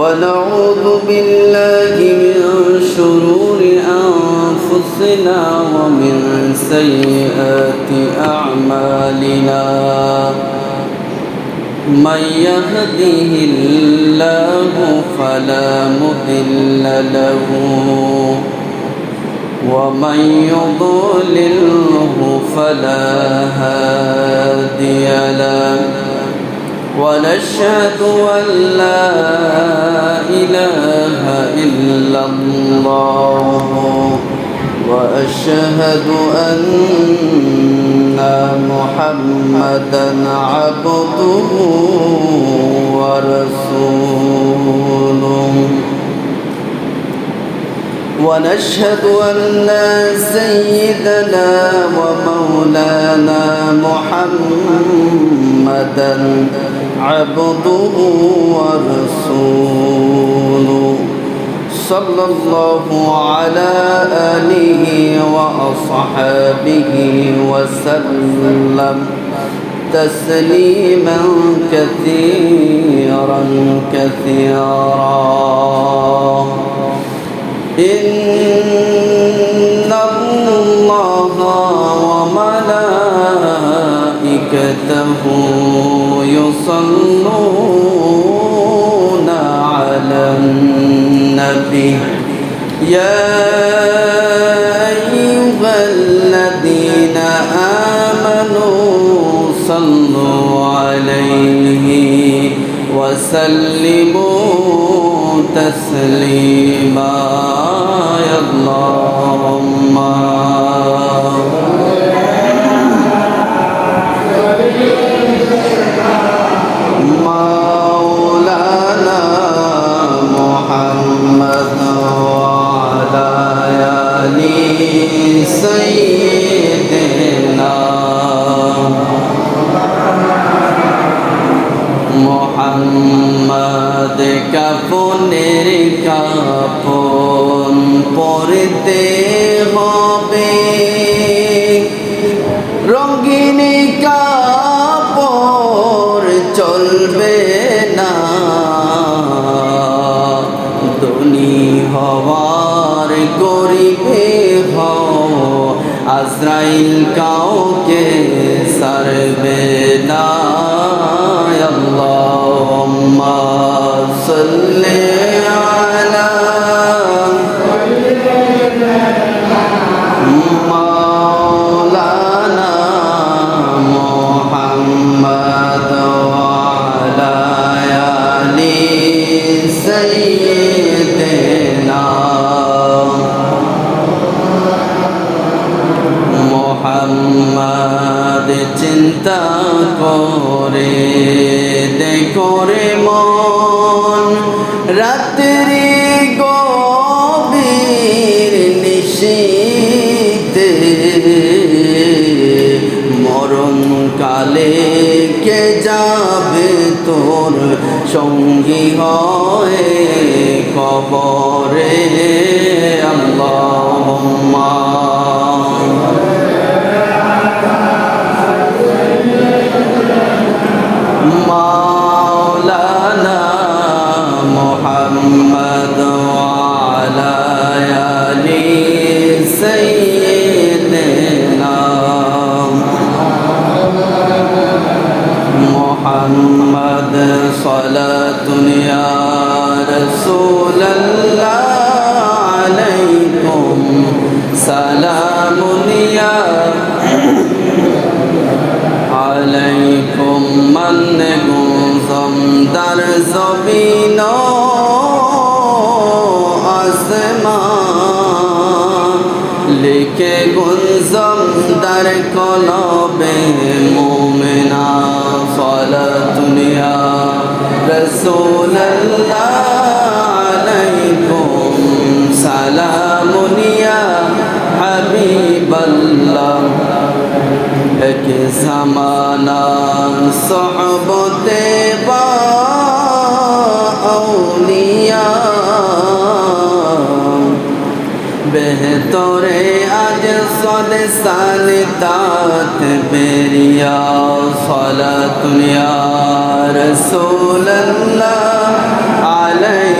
ونعوذ بالله من شرور أنفسنا ومن سيئات أعمالنا من يهده الله فلا مضل له ومن يضلله فلا هادي له ونشهد أن لا إله إلا الله وأشهد أن محمدا عبده ورسوله ونشهد أن سيدنا ومولانا محمدا عبده ورسوله صلى الله على آله وأصحابه وسلم تسليما كثيرا كثيرا إن الله وملائكته يصلون على النبي يا أيها الذين آمنوا صلوا عليه وسلموا تسليما يا اللهم مولانا محمد وعلى آل سيدنا মোহাম্মদ কাফনের কাফন পরতে হবে রঙিন কাপড় চলবে না ধনী হওয়ার গরিবে হও আজরাইল কাউকে সারবে না اللهم صل على مولانا محمد وعلى آل سيدنا محمد চিন্তা করে করে মন রাত্রি গভীর নিশীতে মরণ কালে কে যাবে তোর সঙ্গী হয়ে কবরে আল্লাহুম্মা مولانا محمد وعلى آل سيدنا محمد صلاة يا رسول الله عليكم سلام يا عليكم من گوزم در زمین و آسمان লিখে গুঞ্জম در قلب مومنا صلاتun ya رسول الله عليكم سلام يا حبيب الله এক জামানা সহবতে বা আউলিয়া বেহতরে আজ সদে সালিতাত বেরিয়া সালাতুন ইয়া রাসূলুল্লাহ আলাইহি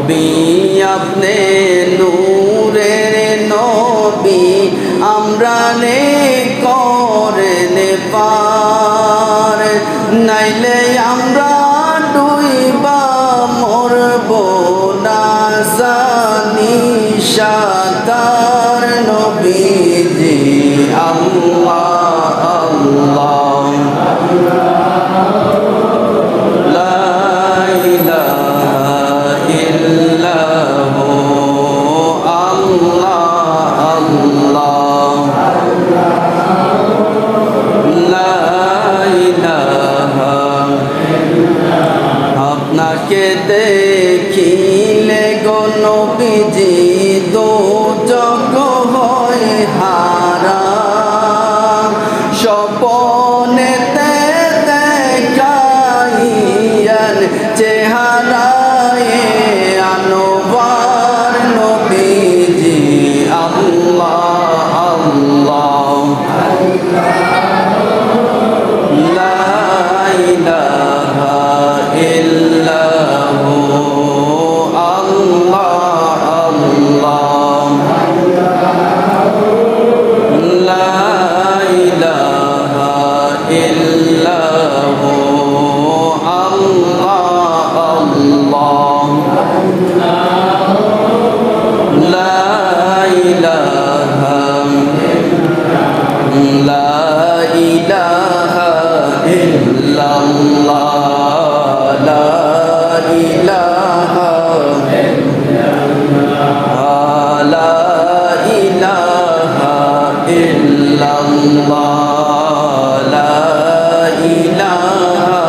নবী আপনি নূরের নবী আমরা নে করেন পার নাইলে আমরা ডুইবা মরব না জানি সাতার নবীজি আল্লাহ আল্লাহ লা ইলাহা ইল্লাহু আল্লাহ আল্লাহ লা ইলাহা আপনাকে দেখিলে গো নবীজি দোজখ হয় হারাম স্বপনেতে দেখাইয়ান চেহারায় আনোয়ার নবীজি আল্লাহ আল্লাহ লা ইলাহা ইল্লাহু আল্লাহ আল্লাহ লা ইলাহা ইল্লাহু আল্লাহ আল্লাহ লা ইলাহা লা ইলাহা ইল্লাল্লাহ লা ইলাহা লা ইলাহা ইল্লাল্লাহ লা ইলাহা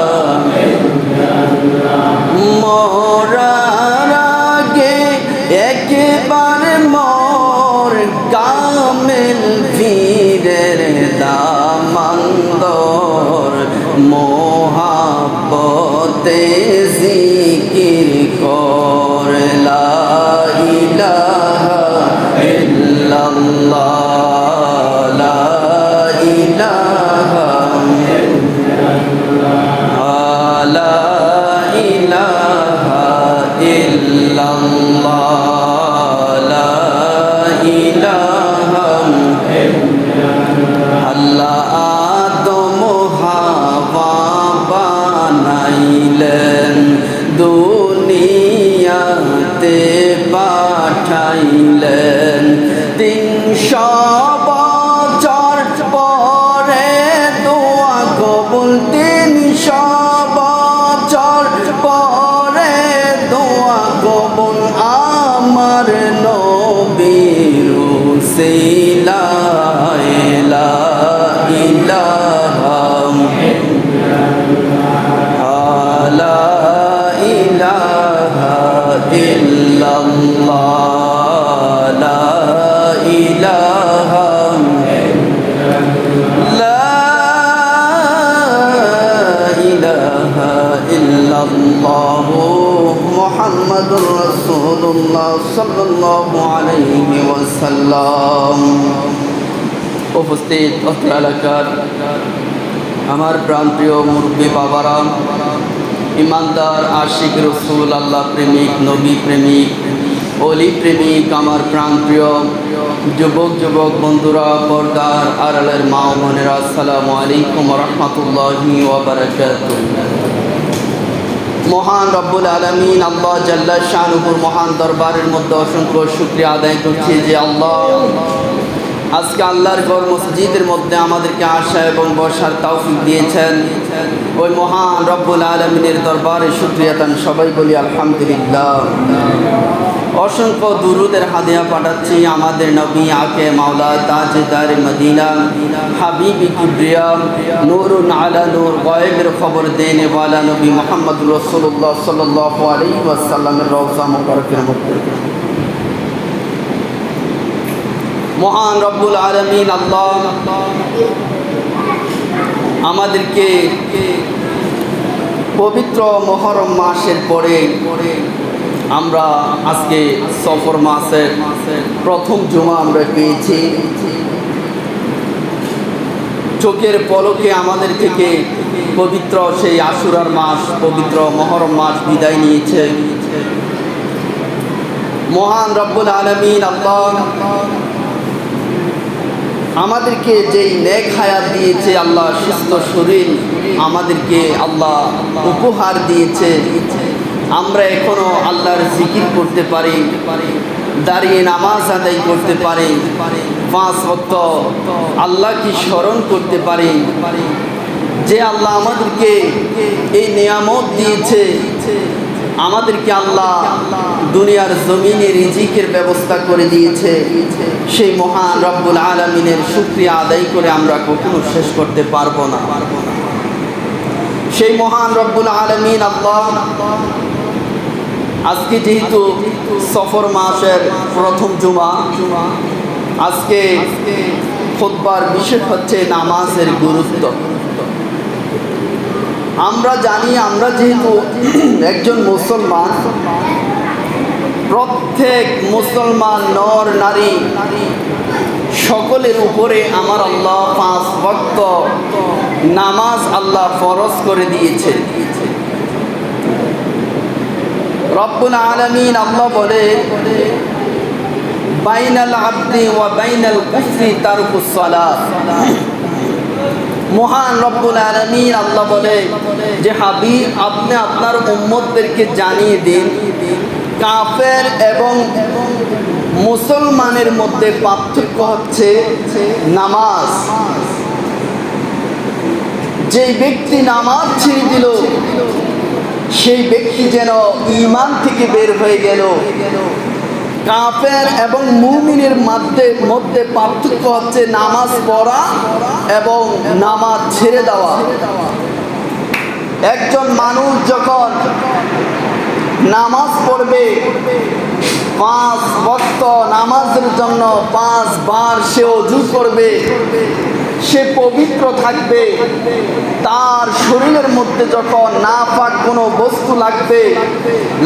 মরার আগে একবার মোর কামেল পীরের দামান্দর মোহাব্বতে জিকির কর লা ইলাহা ইল্লাল্লাহ লা ইলাহা লা ইলাহা ইল্লাল্লাহ লা ইলাহা আল্লাহ আদম হাওয়া বানাইলেন দুনিয়াতে পাঠাইলেন 300 বছর পরে দোয়া কবুল 300 বছর পরে দোয়া কবুল আমার নবীর উসিলায় লা ইলাহা লা ইলাহা ইল্লাল্লাহ লা ইলাহা লা ইলাহা ইল্লাল্লাহ মুহাম্মাদুর রাসূলুল্লাহ সাল্লাল্লাহু আলাইহি ওয়াসাল্লাম। উপস্থিত অত্র এলাকার আমার প্রাণপ্রিয় মুরব্বী বাবারা, ইমানদার আশিক রসুল, আল্লাহ প্রেমিক, নবী প্রেমিক, অলি প্রেমিক, আমার প্রাণপ্রিয় যুবক যুবক বন্ধুরা, পর্দার আড়ালের মা ও বোনেরা, আসসালামু আলাইকুম ওয়া রাহমাতুল্লাহি ওয়া বারাকাতুহু। মহান রব্বুল আলামিন আল্লাহ জাল্লা শানুহুর মহান দরবারের মধ্যে অসংখ্য শুকরিয়া আদায় করছি যে আল্লাহ আজকে আল্লাহর ঘর মসজিদের মধ্যে আমাদেরকে আসা এবং বসার তৌফিক দিয়েছেন। ওই মহান রব্বুল আলামিনের দরবারে শুকরিয়া তান সবাই বলি আলহামদুলিল্লাহ। অসংখ্য দুরুদের হাদিয়া পাঠাচ্ছি আমাদের নবী আকে মাওলা তাজদার মদিনা হাবিবি কিবরিয়া নূরুন আলা নূর গায়বের খবর দেনে ওয়ালা নবী মুহাম্মদুর রাসূলুল্লাহ সাল্লাল্লাহু আলাইহি ওয়াসাল্লামের রওজা মুবারকের মধ্যে মহান রব্বুল আলামিন আল্লাহ আমাদেরকে পবিত্র মুহররম মাসের পরে আমরা আজকে সফর মাসের প্রথম জুমা আমরা পেয়েছি। চোখের পলকে আমাদের থেকে পবিত্র সেই আশুরার মাস, পবিত্র মুহররম মাস বিদায় নিয়েছে। মহান রব্বুল আলামিন আল্লাহ আমাদেরকে যেই নেক হায়াত দিয়েছে, আল্লাহ সুস্থ শরীর আমাদেরকে আল্লাহ উপহার দিয়েছে, আমরা এখনো আল্লাহর জিকির করতে পারি, দাঁড়িয়ে নামাজ আদায় করতে পারি, 5 ওয়াক্ত আল্লাহকে স্মরণ করতে পারি। যে আল্লাহ আমাদেরকে এই নিয়ামত দিয়েছে, আমাদেরকে আল্লাহ দুনিয়ার জমিনে রিজিকের ব্যবস্থা করে দিয়েছে, সেই মহান রব্বুল আলামিনের শুকরিয়া আদায় করে আমরা কখনো শেষ করতে পারবো না। সেই মহান রব্বুল আলামিন আল্লাহ আজকে যেহেতু সফর মাসের প্রথম জুমা, আজকে খুতবার বিষয় হচ্ছে নামাজের গুরুত্ব। আমরা জানি, আমরা যেহেতু একজন মুসলমান, প্রত্যেক মুসলমান নর নারী সকলের উপরে আমার আল্লাহ 5 ওয়াক্ত নামাজ আল্লাহ ফরজ করে দিয়েছে। রব্বুল আলামিন আল্লাহ বলে, বাইনাল আবদি ওয়া বাইনাল কুফরি তারকুস সালাত। মহান রব্বুল আলামিন আল্লাহ বলে যে হাবিব, আপনি আপনার উম্মতদেরকে জানিয়ে দিন, কাফের এবং মুসলমানের মধ্যে পার্থক্য হচ্ছে নামাজ। যেই ব্যক্তি নামাজ ছেড়ে দিল, সেই ব্যক্তি যেন ঈমান থেকে বের হয়ে গেল। কাফের এবং মুমিনের মধ্যে পার্থক্য হচ্ছে নামাজ পড়া এবং নামাজ ছেড়ে দেওয়া। একজন মানুষ যখন নামাজ পড়বে, 5 ওয়াক্ত নামাজের জন্য 5 বার সে ওযু করবে, সে পবিত্র থাকবে। তার শরীরের মধ্যে যখন নাপাক কোনো বস্তু লাগবে,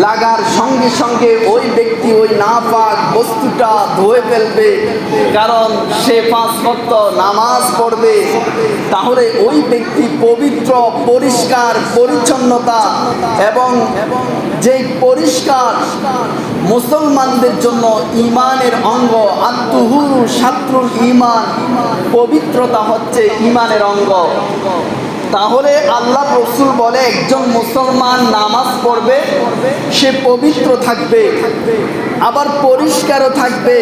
লাগার সঙ্গে সঙ্গে ওই ব্যক্তি ওই নাপাক বস্তুটা ধুয়ে ফেলবে, কারণ সে 5 ওয়াক্ত নামাজ পড়বে। তাহলে ওই ব্যক্তি পবিত্র, পরিষ্কার পরিচ্ছন্নতা এবং যেই পরিষ্কার মুসলমানদের জন্য ঈমানের অঙ্গ, আত্মহুরু শাত্রুল ঈমান, পবিত্রতা হচ্ছে ঈমানের অঙ্গ। তাহলে আল্লাহ রাসূল বলে, একজন মুসলমান নামাজ পড়বে, সে পবিত্র থাকবে, আবার পরিষ্কারও থাকবে।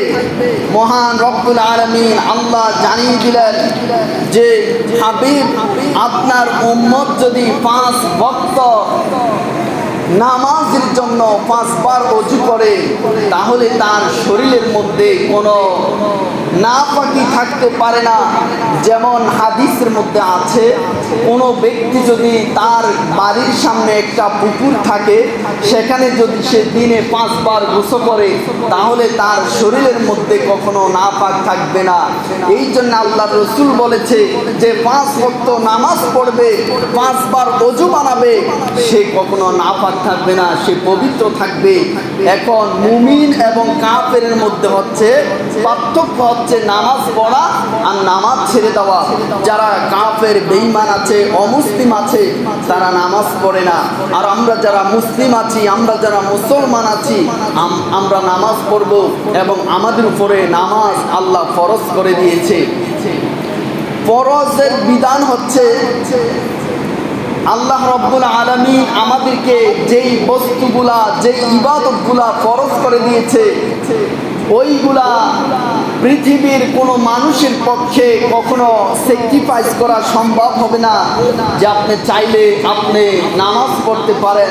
মহান রব্বুল আলামিন আল্লাহ জানিয়ে দিলেন যে হাবিব, আপনার উম্মত যদি 5 ওয়াক্ত নামাজের জন্য 5 বার ওযু করে, তাহলে তার শরীরের মধ্যে কোনো নাপাকি থাকতে পারে না। যেমন হাদিসের মধ্যে আছে, কোনো ব্যক্তি যদি তার বাড়ির সামনে একটা পুকুর থাকে, সেখানে যদি সে দিনে 5 বার গোসল করে, তাহলে তার শরীরের মধ্যে কখনো নাপাক থাকবে না। এই জন্য আল্লাহ রাসূল বলেছে যে 5 ওয়াক্ত নামাজ পড়বে, 5 বার ওযু বানাবে, সে কখনো নাপাক থাকবে না, সে পবিত্র থাকবে। এখন মুমিন এবং কাফেরের মধ্যে হচ্ছে পার্থক্য হচ্ছে নামাজ পড়া আর নামাজ ছেড়ে দেওয়া। যারা কাফের বেঈমান আছে, অমুসলিম আছে, তারা নামাজ পড়ে না। আর আমরা যারা মুসলিম আছি, আমরা যারা মুসলমান আছি, আমরা নামাজ পড়ব এবং আমাদের উপরে নামাজ আল্লাহ ফরজ করে দিয়েছে। ফরজের বিধান হচ্ছে আল্লাহ রব্বুল আলামিন আমাদেরকে যেই বস্তুগুলা, যেই ইবাদতগুলা ফরজ করে দিয়েছে, ওইগুলা পৃথিবীর কোনো মানুষের পক্ষে কখনো স্যাক্রিফাইস করা সম্ভব হবে না। যে আপনি চাইলে আপনি নামাজ পড়তে পারেন,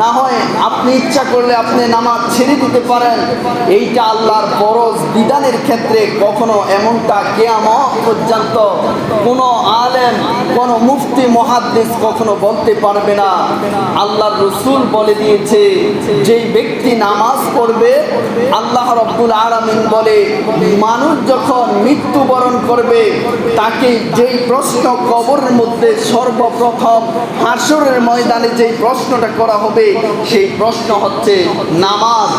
না হয় আপনি ইচ্ছা করলে আপনি নামাজ ছেড়ে দিতে পারেন। এইটা আল্লাহর ফরজ বিধানের ক্ষেত্রে কখনো এমনটা কিয়ামত পর্যন্ত কোনো আলেম, কোনো মুফতি, মুহাদ্দিস কখনো বলতে পারবে না। আল্লাহর রাসূল বলে দিয়েছে, যেই ব্যক্তি নামাজ পড়বে, আল্লাহ রব্বুল আলামিন বলে, মানুষ যখন মৃত্যুবরণ করবে, তাকে যেই প্রশ্ন কবরের মধ্যে সর্বপ্রথম হাসরের ময়দানে যেই প্রশ্নটা করা হবে, সেই প্রশ্ন হচ্ছে নামাজ।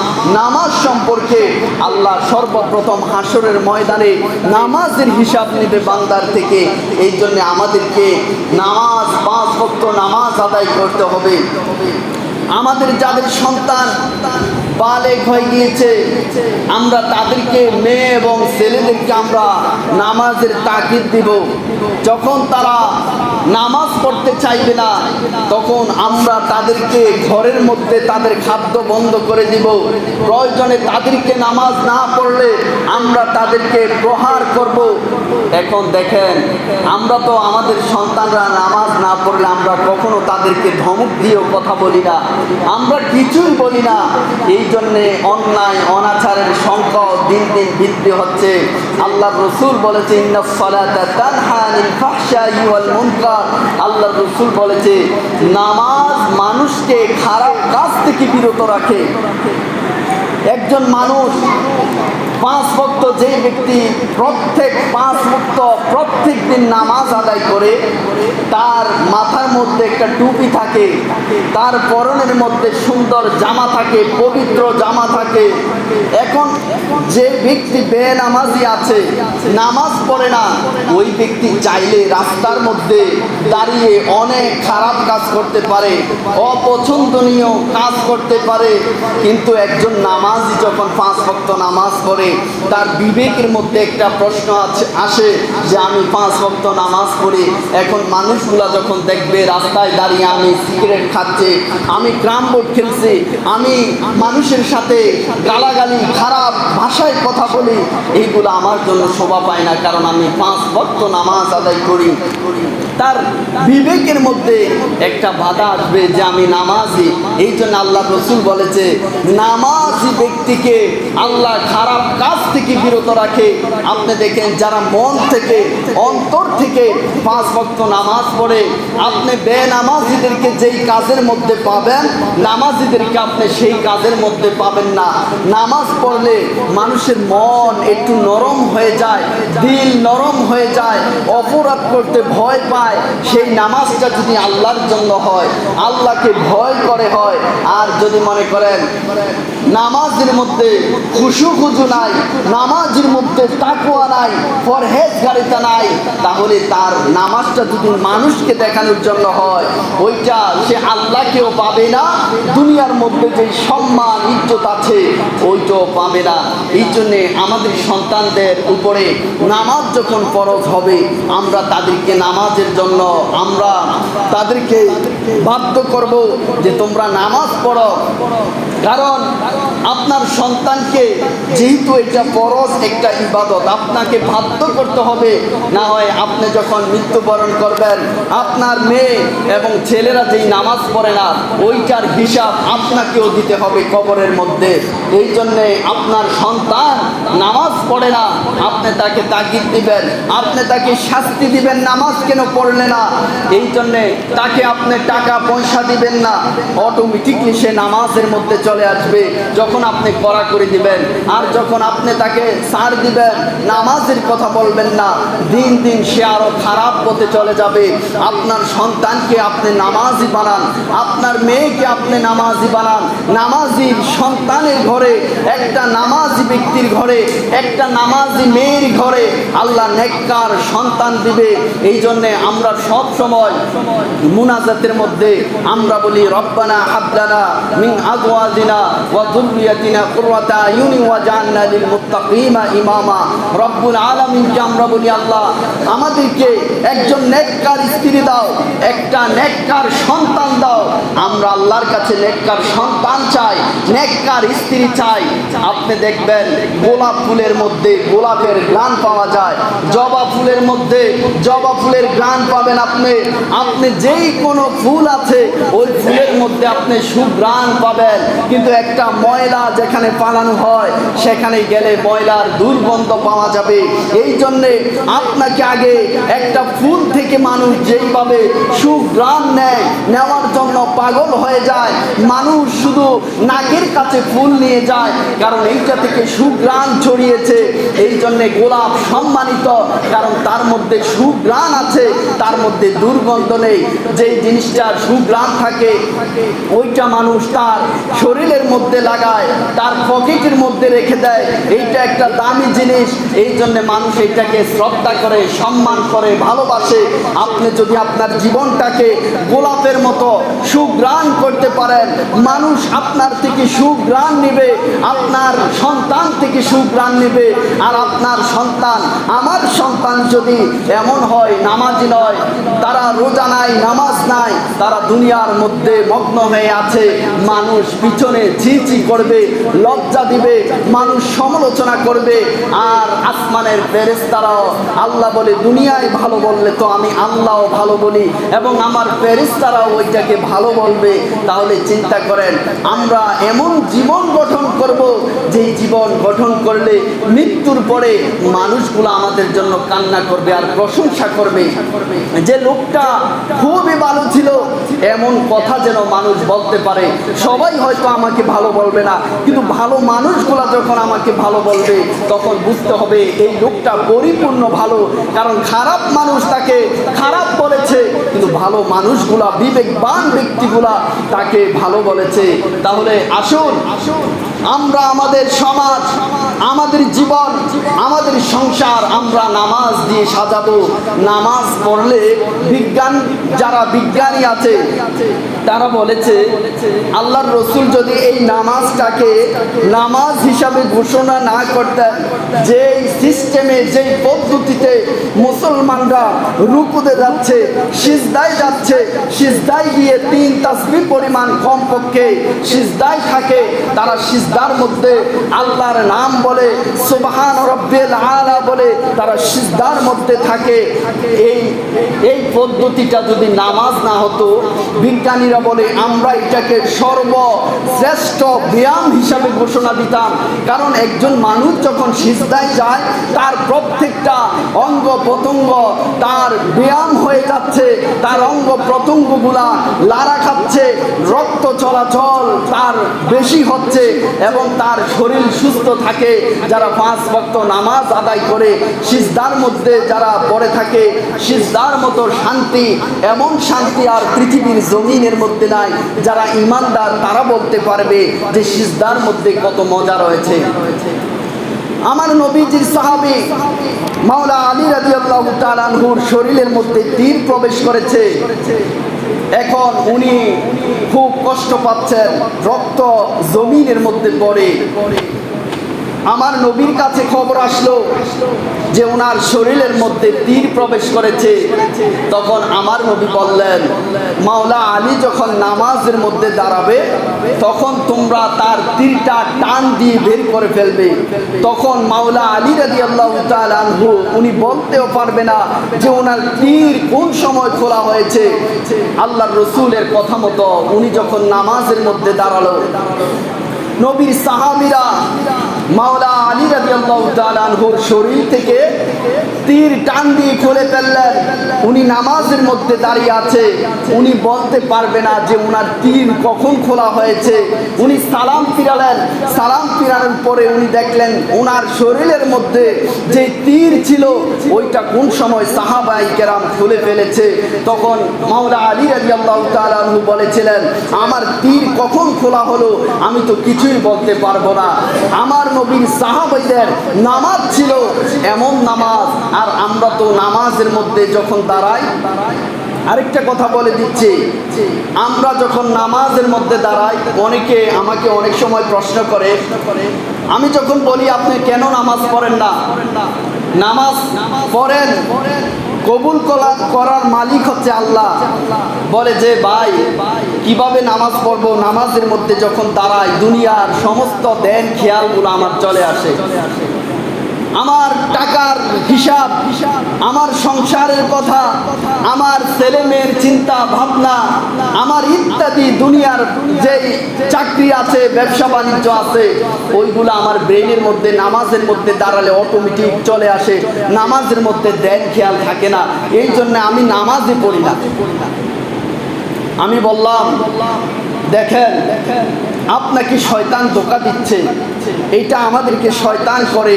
নামাজ সম্পর্কে আল্লাহ সর্বপ্রথম হাসরের ময়দানে নামাজের হিসাব নেবে বান্দার থেকে। এই জন্য আমাদেরকে নামাজ, 5 ওয়াক্ত নামাজ আদায় করতে হবে। আমাদের যাদের সন্তান বালেগ হয়ে গিয়েছে, আমরা তাদেরকে মেয়ে এবং ছেলেদেরকে আমরা নামাজের তাকিদ দিব। যখন তারা নামাজ পড়তে চাইবে না, তখন আমরা তাদেরকে ঘরের মধ্যে তাদের খাদ্য বন্ধ করে দিব। প্রয়োজনে তাদেরকে নামাজ না পড়লে আমরা তাদেরকে প্রহার করব। এখন দেখেন, আমরা তো আমাদের সন্তানরা নামাজ না পড়লে আমরা কখনো তাদেরকে ধমক দিয়েও কথা বলি না, আমরা কিছুই বলি না। এই জন্যে অন্যায় অনাচারের সংখ্যা দিন দিন বৃদ্ধি হচ্ছে। আল্লাহ রসুল বলেছে, ইন্নাস সালাতা তানহা আনিল ফাহশাই ওয়াল মুনকার। আল্লাহ রসুল বলেছে, নামাজ মানুষকে খারাপ কাজ থেকে বিরত রাখে। একজন মানুষ 5 ওয়াক্ত, যে ব্যক্তি প্রত্যেক 5 ওয়াক্ত প্রত্যেক দিন নামাজ আদায় করে, তার মাথার মধ্যে একটা টুপি থাকে, তার পরনের মধ্যে সুন্দর জামা থাকে, পবিত্র জামা থাকে। এখন যে ব্যক্তি বেনামাজি আছে, নামাজ পড়ে না, ওই ব্যক্তি চাইলে রাস্তার মধ্যে দাঁড়িয়ে অনেক খারাপ কাজ করতে পারে, অপছন্দনীয় কাজ করতে পারে। কিন্তু একজন নামাজি যখন 5 ওয়াক্ত নামাজ পড়ে, তার বিবেকের মধ্যে একটা প্রশ্ন আসে যে আমি 5 ওয়াক্ত নামাজ পড়ি, এখন মানুষগুলা যখন দেখবে রাস্তায় দাঁড়িয়ে আমি সিগারেট খাচ্ছি, আমি ক্রাম বোর্ড খেলছি, আমি মানুষের সাথে গালাগালি খারাপ ভাষায় কথা বলি, এইগুলো আমার জন্য শোভা পায় না, কারণ আমি 5 ওয়াক্ত নামাজ আদায় করি। তার বিবেকের মধ্যে একটা বাধা আসবে যে আমি নামাজি। এই জন্য আল্লাহ রসুল বলেছে, নামাজি ব্যক্তিকে আল্লাহ খারাপ কাজ থেকে বিরত রাখে। আপনি দেখেন, যারা মন থেকে অন্তর থেকে 5 ওয়াক্ত নামাজ পড়ে, আপনি বেনামাজিদেরকে যেই কাজের মধ্যে পাবেন, নামাজিদেরকে আপনি সেই কাজের মধ্যে পাবেন না। নামাজ পড়লে মানুষের মন একটু নরম হয়ে যায়, দিল নরম হয়ে যায়, অপরাধ করতে ভয় পায়। সেই নামাজটা যদি আল্লাহর জন্য হয়, আল্লাহকে ভয় করে হয়, আর যদি মনে করেন নামাজের মধ্যে খুশু নাই, নামাজের মধ্যে তাকওয়া নাই, পরহেজগারিতা নাই, তাহলে তার নামাজটা যদি মানুষকে দেখানোর জন্য হয়, ওইটা সে আল্লাহকেও পাবে না, দুনিয়ার মধ্যে যে সম্মান ইজ্জত আছে ওইটাও পাবে না। এই জন্যে আমাদের সন্তানদের উপরে নামাজ যখন ফরজ হবে, আমরা তাদেরকে নামাজের জন্য আমরা তাদেরকে বাধ্য করব যে তোমরা নামাজ পড়ো। কারণ আপনার সন্তানকে, যেহেতু এটা ফরজ একটা ইবাদত, আপনাকে বাধ্য করতে হবে। না হয় আপনি যখন মৃত্যুবরণ করবেন, আপনার মেয়ে এবং ছেলেরা যেই নামাজ পড়ে না, ওইটার হিসাব আপনাকেও দিতে হবে কবরের মধ্যে। এই জন্যে আপনার সন্তান নামাজ পড়ে না, আপনি তাকে তাগিদ দিবেন, আপনি তাকে শাস্তি দিবেন, নামাজ কেন পড়লে না। এই জন্যে তাকে আপনি টাকা পয়সা দিবেন না, অটোমেটিকলি সে নামাজের মধ্যে চলে আসবে যখন আপনি কড়া করে দিবেন। আর যখন আপনি তাকে ছাড় দিবেন, নামাজের কথা বলবেন না, দিন দিন সে আরো খারাপ পথে চলে যাবে। আপনার সন্তানকে আপনি নামাজি বানান, আপনার মেয়েকে আপনি নামাজি বানান। নামাজির সন্তানের ঘরে, একটা নামাজি ব্যক্তির ঘরে, একটা নামাজি মেয়ের ঘরে আল্লাহ নেককার সন্তান দিবে। এই জন্যে আমরা সব সময় মুনাজাতের মধ্যে আমরা বলি, রব্বানা হাবলানা মিন আজওয়াজিনা ওয়া যুররিয়াতিনা কুররাতা আয়ুনি ওয়াজআলনা লিল মুত্তাকিনা ইমামা। রব্বুল আলামিনকে আমরা বলি, আল্লাহ আমাদেরকে একজন নেককার স্ত্রী দাও, একটা নেককার সন্তান দাও। আমরা আল্লাহর কাছে নেককার সন্তান চাই, নেককার স্ত্রী চাই। আপনি দেখবেন গোলাপ ফুলের মধ্যে গোলাপের ঘ্রাণ পাওয়া যায়, জবা ফুলের মধ্যে জবা ফুলের ঘ্রাণ পাবেন। আপনি যেই কোনো ফুল আছে ওই ফুলের মধ্যে আপনি সুঘ্রাণ পাবেন, কিন্তু একটা ময়লা যেখানে পালানো হয় সেখানে গেলে ময়লার দুর্গন্ধ পাওয়া যাবে। এই জন্যে আপনাকে আগে একটা ফুল থেকে মানুষ যেইভাবে সুঘ্রাণ নেয়, নেওয়ার জন্য পাগল হয়ে যায়, মানুষ শুধু নাকের কাছে ফুল নিয়ে যায়, কারণ এইটা থেকে থেকে সুঘ্রাণ ছড়িয়েছে। এই জন্যে গোলাপ সম্মানিত, কারণ তার মধ্যে সুঘ্রাণ আছে, তার মধ্যে দুর্গন্ধ নেই। যেই জিনিসটার সুঘ্রাণ থাকে ওইটা মানুষ তার শরীরের মধ্যে লাগায়, তার পকেটের মধ্যে রেখে দেয়। এইটা একটা দামি জিনিস, এই জন্য মানুষ এইটাকে শ্রদ্ধা করে, সম্মান করে, ভালোবাসে। আপনি যদি আপনার জীবনটাকে গোলাপের মতো সুঘ্রাণ করতে পারেন, মানুষ আপনার থেকে সুঘ্রাণ নেবে, আপনার সন্তান থেকে সুঘ্রাণ নেবে। আর আপনার সন্তান, আমার সন্তান যদি এমন হয় নামাজি নয়, তারা রোজা নাই, নামাজ নাই, তারা দুনিয়ার মধ্যে মগ্ন হয়ে আছে, মানুষ পিছনে ঝিঝি করবে, লজ্জা দিবে, মানুষ সমালোচনা করবে। আর আসমানের ফেরেশতারাও, আল্লাহ বলে দুনিয়ায় ভালো বললে তো আমি আল্লাহও ভালো বলি এবং আমার ফেরেশতারাও ওইটাকে ভালো বলবে। তাহলে চিন্তা করেন, আমরা এমন জীবন গঠন করব যেই জীবন গঠন করলে মৃত্যুর পরে মানুষগুলো আমাদের জন্য কান্না করবে আর প্রশংসা করবে যে লোকটা খুবই ভালো ছিল, এমন কথা যেন মানুষ বলতে পারে। সবাই হয়তো আমাকে ভালো বলবে না, কিন্তু ভালো মানুষগুলা যখন আমাকে ভালো বলবে তখন বুঝতে হবে এই লোকটা পরিপূর্ণ ভালো, কারণ খারাপ মানুষ তাকে খারাপ বলেছে, কিন্তু ভালো মানুষগুলা, বিবেকবান ব্যক্তিগুলা তাকে ভালো বলেছে। তাহলে আসুন আমরা আমাদের সমাজ, আমাদের জীবন, আমাদের সংসার আমরা নামাজ দিয়ে সাজাবো। নামাজ পড়লে যারা বিজ্ঞানী আছে তারা বলেছে, আল্লাহর রসুল যদি এই নামাজটাকে নামাজ হিসাবে ঘোষণা না করতেন, যেই সিস্টেমে, যেই পদ্ধতিতে মুসলমানরা রুকুতে যাচ্ছে, সিজদায় যাচ্ছে, সিজদায় গিয়ে 3 তাসবিহ পরিমাণ কমপক্ষে সিজদায় থাকে, তারা সিজদার মধ্যে আল্লাহর নাম বলে, সুবহান রাব্বিল আলা বলে তারা সিজদার মধ্যে থাকে। এই পদ্ধতিটা যদি নামাজ না হতো, বিজ্ঞানীরা বলে আমরা এটাকে সর্বশ্রেষ্ঠ ব্যায়াম হিসাবে ঘোষণা দিতাম। কারণ একজন মানুষ যখন সিজদায় যায়, তার প্রত্যেকটা অঙ্গ প্রত্যঙ্গ তার ব্যায়াম হয়ে যাচ্ছে, তার অঙ্গ প্রত্যঙ্গগুলা লাড়া খাচ্ছে, রক্ত চলাচল তার বেশি হচ্ছে এবং তার শরীর সুস্থ থাকে। যারা 5 ওয়াক্ত নামাজ আদায় করে সিজদার মধ্যে যারা পড়ে থাকে, সিজদার মতো শান্তি, এমন শান্তি আর পৃথিবীর জমিনের মধ্যে নাই। যারা ঈমানদার তারা বলতে পারবে যে সিজদার মধ্যে কত মজা রয়েছে। আমার নবীজির সাহাবী মাওলা আলী রাদিয়াল্লাহু তাআলা আনহুর শরীরের মধ্যে তীর প্রবেশ করেছে। এখন উনি খুব কষ্ট পাচ্ছেন, রক্ত জমিনের মধ্যে পড়ে। আমার নবীর কাছে খবর আসলো যে ওনার শরীরের মধ্যে তীর প্রবেশ করেছে। তখন আমার নবী বললেন, মাওলা আলী যখন নামাজের মধ্যে দাঁড়াবে তখন তোমরা তার তীরটা টান দিয়ে বের করে ফেলবে। তখন মাওলা আলী রাদিয়াল্লাহু তাআলা আনহু উনি বলতেও পারবে না যে ওনার তীর কোন সময় খোলা হয়েছে। আল্লাহর রসুলের কথা মতো উনি যখন নামাজের মধ্যে দাঁড়ালো, নবীর সাহাবীরা মাওলা আলী রাদিয়াল্লাহু তাআলা আনহুর শরীর থেকে তীর টান দিয়ে খুলে ফেললেন। উনি নামাজের মধ্যে দাঁড়িয়ে আছে, উনি বলতে পারবে না যে ওনার তীর কখন খোলা হয়েছে। উনি সালাম ফিরালেন, সালাম ফিরানোর পরে উনি দেখলেন ওনার শরীরের মধ্যে যে তীর ছিল ওইটা কোন সময় সাহাবায়ে কেরাম খুলে ফেলেছে। তখন মাওলা আলী রাদিয়াল্লাহু তাআলা আনহু বলেছিলেন, আমার তীর কখন খোলা হলো আমি তো কিছুই বলতে পারবো না। আমার নবীর সাহাবাদের নামাজ ছিল এমন নামাজ, আর আমরা তো নামাজের মধ্যে যখন দাঁড়াই, আরেকটা কথা বলে দিচ্ছি, আমরা যখন নামাজের মধ্যে দাঁড়াই, অনেকে আমাকে অনেক সময় প্রশ্ন করে, আমি যখন বলি আপনি কেন নামাজ পড়েন না, নামাজ পড়েন, কবুল করার মালিক হচ্ছে আল্লাহ। বলে যে ভাই কিভাবে নামাজ পড়বো, নামাজের মধ্যে যখন দাঁড়াই দুনিয়ার সমস্ত দেন খেয়ালগুলো আমার চলে আসে, আমার টাকার হিসাব, আমার সংসারের কথা, আমার ছেলে মেয়ের চিন্তা ভাবনা, আমার ইত্যাদি দুনিয়ার যেই চাকরি আছে, ব্যবসা বাণিজ্য আছে, ওইগুলো আমার ব্রেনের মধ্যে নামাজের মধ্যে দাঁড়ালে অটোমেটিক চলে আসে। নামাজের মধ্যে দেন খেয়াল থাকে না, এই জন্য আমি নামাজই পড়ি না। আমি বললাম দেখেন আপনাকে শয়তান ধোঁকা দিচ্ছে, এইটা আমাদেরকে শয়তান করে,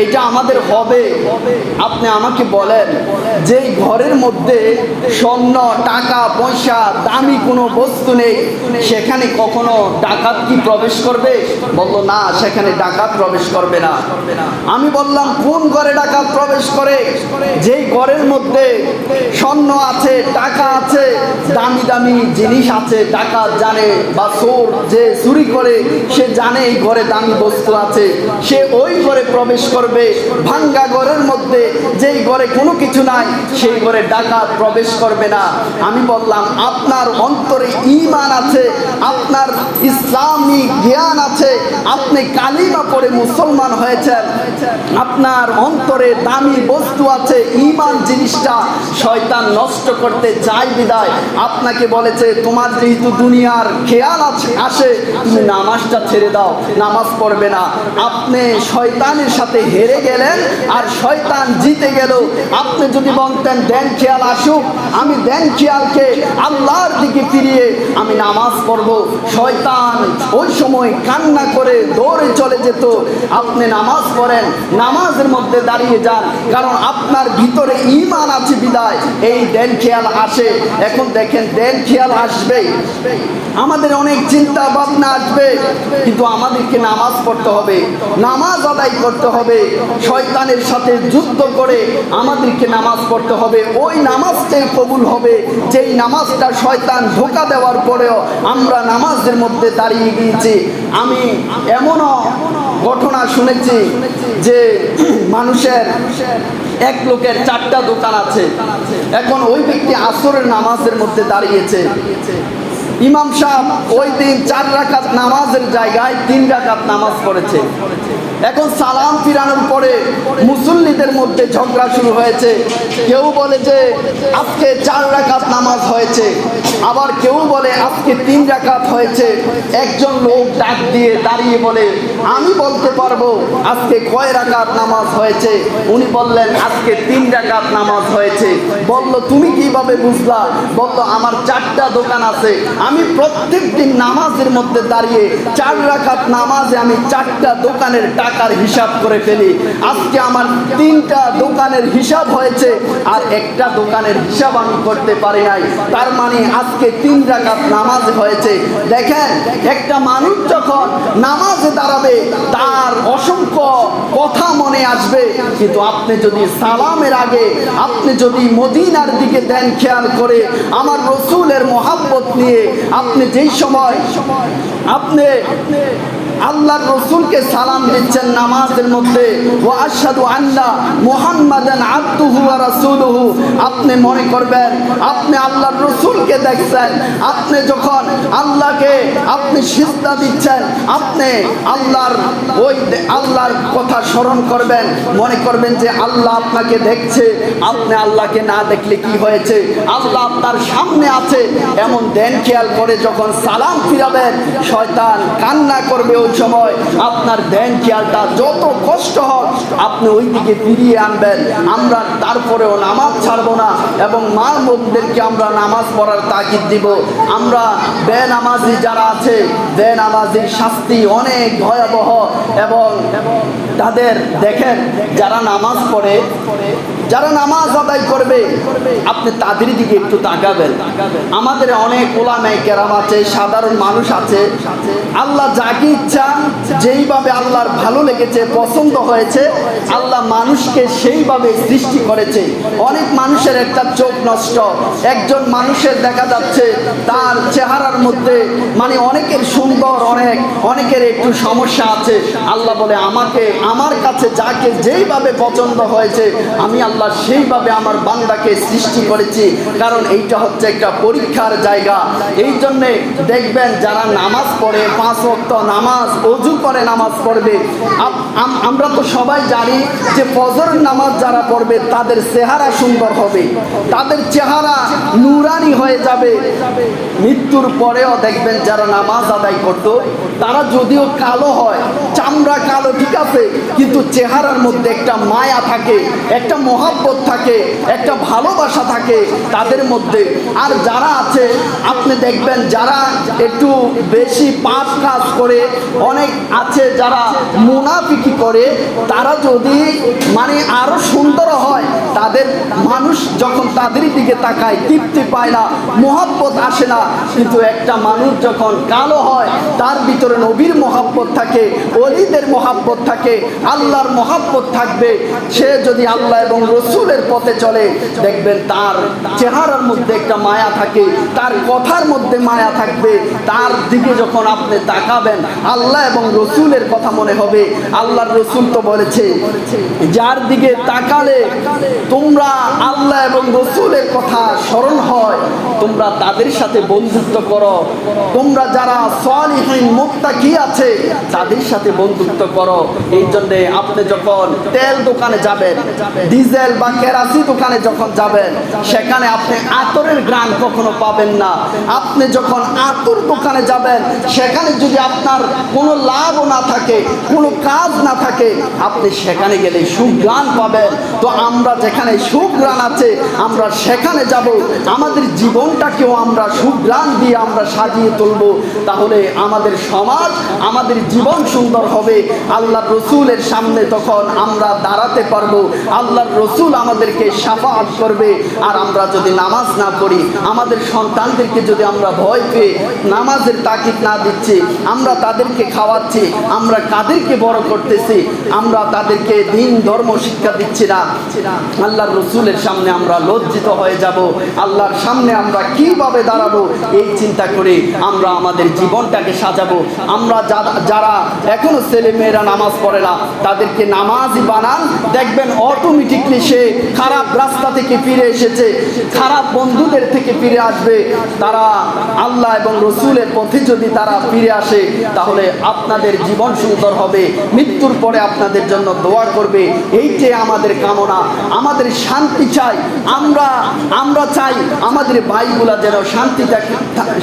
এটা আমাদের হবে। আপনি আমাকে বলেন, যেই ঘরের মধ্যে স্বর্ণ টাকা পয়সা দামি কোনো বস্তু নেই, সেখানে কখনো ডাকাত কি প্রবেশ করবে? বলল না, সেখানে ডাকাত প্রবেশ করবে না। আমি বললাম কোন ঘরে ডাকাত প্রবেশ করে? যেই ঘরের মধ্যে স্বর্ণ আছে, টাকা আছে, দামি দামি জিনিস আছে, ডাকাত জানে বা চোর যে চুরি করে সে জানে এই ঘরে দামি বস্তু আছে, সে ওই ঘরে প্রবেশ করবে। ভাঙ্গা ঘরের মধ্যে যেই ঘরে কোনো কিছু নাই, সেই ঘরে ডাকাত প্রবেশ করবে না। আমি বললাম আপনার অন্তরে ঈমান আছে, আপনার ইসলামী জ্ঞান আছে, আপনি কালিমা পড়ে মুসলমান হয়েছেন, আপনার অন্তরে দামি বস্তু আছে, ঈমান জিনিসটা শয়তান নষ্ট করতে চায় বিদায় আপনাকে বলেছে তোমার যেহেতু দুনিয়ার খেয়াল আসে, তুমি নামাজটা ছেড়ে দাও, নামাজ পড়বে না। আপনি শয়তানের সাথে হেরে গেলেন আর শয়তান জিতে গেল। আপনি যদি বলতেন দেন খেয়াল আসুক, আমি দেন খেয়ালকে আল্লাহর দিকে ফিরিয়ে আমি নামাজ পড়ব, শয়তান ওই সময় কান্না করে দৌড়ে চলে যেত। আপনি নামাজ পড়েন, নামাজের মধ্যে দাঁড়িয়ে যান, কারণ আপনার ভিতরে ঈমান আছে বিদায় এই দেন খেয়াল আসে। এখন দেখেন দেন খেয়াল আসবে, আমাদের অনেক চিন্তা ভাবনা আসবে, কিন্তু আমাদেরকে নামাজ পড়তে হবে, নামাজ আদায় করতে হবে, শয়তানের সাথে যুদ্ধ করে আমাদেরকে নামাজ পড়তে হবে। ওই নামাজটাই কবুল হবে যেই নামাজটা শয়তান ধোঁকা দেওয়ার পরেও আমরা নামাজের মধ্যে দাঁড়িয়ে গিয়েছি। আমি এমনও ঘটনা শুনেছি যে মানুষের এক লোকের 4টা দোকান আছে, এখন ওই ব্যক্তি আসরের নামাজের মধ্যে দাঁড়িয়েছে, ইমাম সাহেব ওই দিন 4 রাকাত নামাজের জায়গায় 3 রাকাত নামাজ পড়েছে। এখন সালাম ফিরানোর পরে মুসল্লিদের মধ্যে ঝগড়া শুরু হয়েছে। কেউ বলে যে আজকে 4 রাকাত নামাজ হয়েছে, আবার কেউ বলে আজকে 3 রাকাত হয়েছে। একজন লোক ডাক দিয়ে দাঁড়িয়ে বলে আমি বলতে পারবো আজকে কয় রাকাত নামাজ হয়েছে। উনি বললেন আজকে 3 রাকাত নামাজ হয়েছে। বলল তুমি কিভাবে বুঝলা? বলল আমার 4টা দোকান আছে, আমি প্রত্যেক দিন নামাজের মধ্যে দাঁড়িয়ে 4 রাকাত নামাজে আমি 4টা দোকানের টাকার হিসাব করে ফেলি। আজকে আমার 3টা দোকানের হিসাব হয়েছে আর একটা দোকানের হিসাব আমি করতে পারি নাই, তার মানে আজকে 3 রাকাত নামাজ হয়েছে। দেখেন একটা মানুষ যখন নামাজে দাঁড়াবে তার অসংখ্য কথা মনে আসবে, কিন্তু আপনি যদি সালামের আগে আপনি যদি মদিনার দিকে দেন খেয়াল করে আমার রসুলের মহাব্বত নিয়ে আপনি যেই সময় আপনি আল্লাহর রসুলকে সালাম দিচ্ছেন নামাজের মধ্যে, ওয়া আশহাদু আন্না মুহাম্মাদান আবদুহু ওয়া রাসূলুহু, আপনি মনে করবেন আপনি আল্লাহর রসুলকে দেখছেন। আপনি যখন আল্লাহকে আপনি সিজদা দিচ্ছেন, আপনি আল্লাহর কথা স্মরণ করবেন, মনে করবেন যে আল্লাহ আপনাকে দেখছে। আপনি আল্লাহকে না দেখলে কি হয়েছে, আল্লাহ আপনার সামনে আছে, এমন দেন খেয়াল করে যখন সালাম ফিরাবেন শয়তান কান্না করবে। ওই সময় আপনার দেন খেয়ালটা যত কষ্ট হোক আপনি ওই দিকে ফিরিয়ে আনবেন। আমরা তারপরেও নামাজ ছাড়বো না এবং মা বোনদেরকে আমরা নামাজ পড়ার তাগিদ দিব। আমরা বেনামাজি যারা আছে, বেনামাজির শাস্তি অনেক ভয়াবহ এবং তাদের দেখেন যারা নামাজ পড়ে, যারা নামাজ আদায় করবে আপনি তাদের দিকে একটু তাকাবেন। আমাদের অনেক ওলামায়ে কেরাম আছে, সাধারণ মানুষ আছে, আল্লাহ যাকে ইচ্ছা যেইভাবে আল্লাহর ভালো লেগেছে পছন্দ হয়েছে আল্লাহ মানুষকে সেইভাবে সৃষ্টি করেছে। অনেক মানুষের একটা চোখ নষ্ট, একজন মানুষের দেখা যাচ্ছে তার চেহারার মধ্যে মানে অনেকের সুন্দর, অনেকের একটু সমস্যা আছে। আল্লাহ বলে আমার কাছে যাকে যেইভাবে পছন্দ হয়েছে আমি আল্লাহ সেইভাবে আমার বান্দাকে সৃষ্টি করেছি, কারণ এইটা হচ্ছে একটা পরীক্ষার জায়গা। এই জন্যে দেখবেন যারা নামাজ পড়ে 5 ওয়াক্ত নামাজ ওযু করে নামাজ পড়বে, আমরা তো সবাই জানি যে ফজরের নামাজ যারা পড়বে তাদের চেহারা সুন্দর হবে, তাদের চেহারা নূরানি হয়ে যাবে। মৃত্যুর পরেও দেখবেন যারা নামাজ আদায় করত তারা যদিও কালো হয়, চামড়া কালো ঠিক আছে, কিন্তু চেহারার মধ্যে একটা মায়া থাকে, একটা মহব্বত থাকে, একটা ভালোবাসা থাকে তাদের মধ্যে। আর যারা আছে আপনি দেখবেন যারা একটু বেশি পাপ কাজ করে, অনেক আছে যারা মুনাফিকি করে, তারা যদি মানে আরো সুন্দর হয়, তাদের মানুষ যখন তাদের দিকে তাকায় তৃপ্তি পায় না, মহব্বত আসে না। কিন্তু একটা মানুষ যখন কালো হয়, তার ভিতরে নবীর মহব্বত থাকে, ওলিদের মহব্বত থাকে, আল্লাহর মহব্বত থাকবে। সে যদি আল্লাহ এবং রসুলের পথে চলে, দেখবেন তার চেহারার মধ্যে একটা মায়া থাকে, তার কথার মধ্যে মায়া থাকবে। তার দিকে যখন আপনি তাকাবেন, আল্লাহ এবং রসুলের কথা মনে হবে। আল্লাহর রসুল তো বলেছে, যার দিকে তাকালে তোমরা আল্লাহ এবং রসুলের কথা স্মরণ হয়, তোমরা তাদের সাথে বন্ধুত্ব করো। তোমরা যারা সালিহিন মুত্তাকি আছে, তাদের সাথে বন্ধুত্ব করো। এই জন্যে আপনি যখন তেল দোকানে যাবেন, ডিজেল বা কেরাসি দোকানে যখন যাবেন, সেখানে আপনি আতরের ঘ্রাণ কখনো পাবেন না। আপনি যখন আতর দোকানে যাবেন, সেখানে যদি আপনার কোনো লাভও না থাকে, কোনো কাজ না থাকে, আপনি সেখানে গেলে সুঘ্রাণ পাবেন। তো আমরা যেখানে সুঘ্রাণ আছে, আমরা সেখানে যাব। আমাদের জীবনটাকেও আমরা সুঘ্রাণ দিয়ে আমরা সাজিয়ে তুলব, তাহলে আমাদের সমাজ, আমাদের জীবন সুন্দর হবে। আল্লাহর রসুলের সামনে তখন আমরা দাঁড়াতে পারবো, আল্লাহর রসুল আমাদেরকে শাফাআত করবে। আর আমরা যদি নামাজ না পড়ি, আমাদের সন্তানদেরকে যদি আমরা ভয় পেয়ে নামাজের তাকিদ না দিচ্ছি, আমরা তাদেরকে খাওয়াচ্ছি, আমরা কাদেরকে বড় করতেছি, আমরা তাদেরকে দিন ধর্ম শিক্ষা দিচ্ছি না, আল্লাহর রসুলের সামনে আমরা লজ্জিত হয়ে যাব। আল্লাহর সামনে আমরা কিভাবে দাঁড়াবো, এই চিন্তা করে আমরা আমাদের জীবনটাকে সাজাবো। আমরা যারা এখনো ছেলে মেয়েরা নামাজ পড়ে না, তাদেরকে নামাজি বানান, দেখবেন অটোমেটিকলি সে খারাপ রাস্তা থেকে ফিরে এসেছে, খারাপ বন্ধুদের থেকে ফিরে আসবে। তারা আল্লাহ এবং রসুলের পথে যদি তারা ফিরে আসে, তাহলে আপনাদের জীবন সুন্দর হবে, মৃত্যুর পরে আপনাদের জন্য দোয়া করবে। এইটাই আমাদের কামনা। আমাদের শান্তি চাই, আমরা চাই আমাদের ভাইগুলা যেন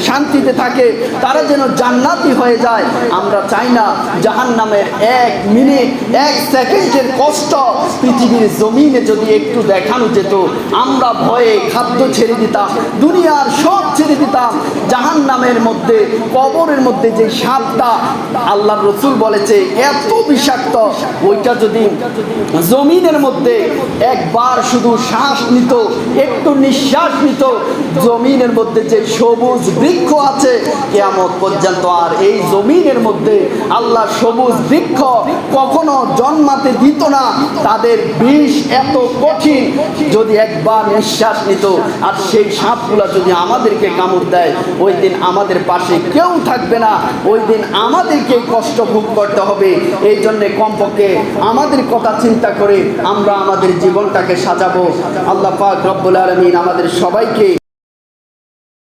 শান্তিতে থাকে, তারা যেন জান্নাতি হয়ে যায়। আমরা চাই না জাহান্নামের 1 মিনিট 1 সেকেন্ডের কষ্ট পৃথিবীর জমিনে যদি একটু দেখানো যেত, আমরা ভয়ে খাদ্য ছেড়ে দিতাম, দুনিয়ার সব ছেড়ে দিতাম। জাহান্নামের মধ্যে, কবরের মধ্যে যে সাপটা আল্লাহর রসুল বলেছে এত বিষাক্ত, ওইটা যদি জমিনের মধ্যে একবার শুধু শ্বাস নিত, একটু নিঃশ্বাস নিত, জমিনের মধ্যে যে সবুজ বৃক্ষ আছে, কিয়ামত পর্যন্ত আর এই জমিনের মধ্যে আল্লাহ সবুজ বৃক্ষ কখনো জন্মাতে দিত না। তাদের বিষ এত কঠিন, যদি একবার নিঃশ্বাস নিত, আর সেই সাপগুলা যদি আমাদেরকে কামড় দেয়, ওই দিন আমাদের পাশে কেউ থাকবে না, ওই দিন আমাদেরকে কষ্ট ভোগ করতে হবে। এই জন্যে কমপক্ষে আমাদের কথা চিন্তা করে আমরা আমাদের জীবনটাকে সাজাবো। আল্লাহ পাক রব্বুল আলামিন আমাদের সবাইকে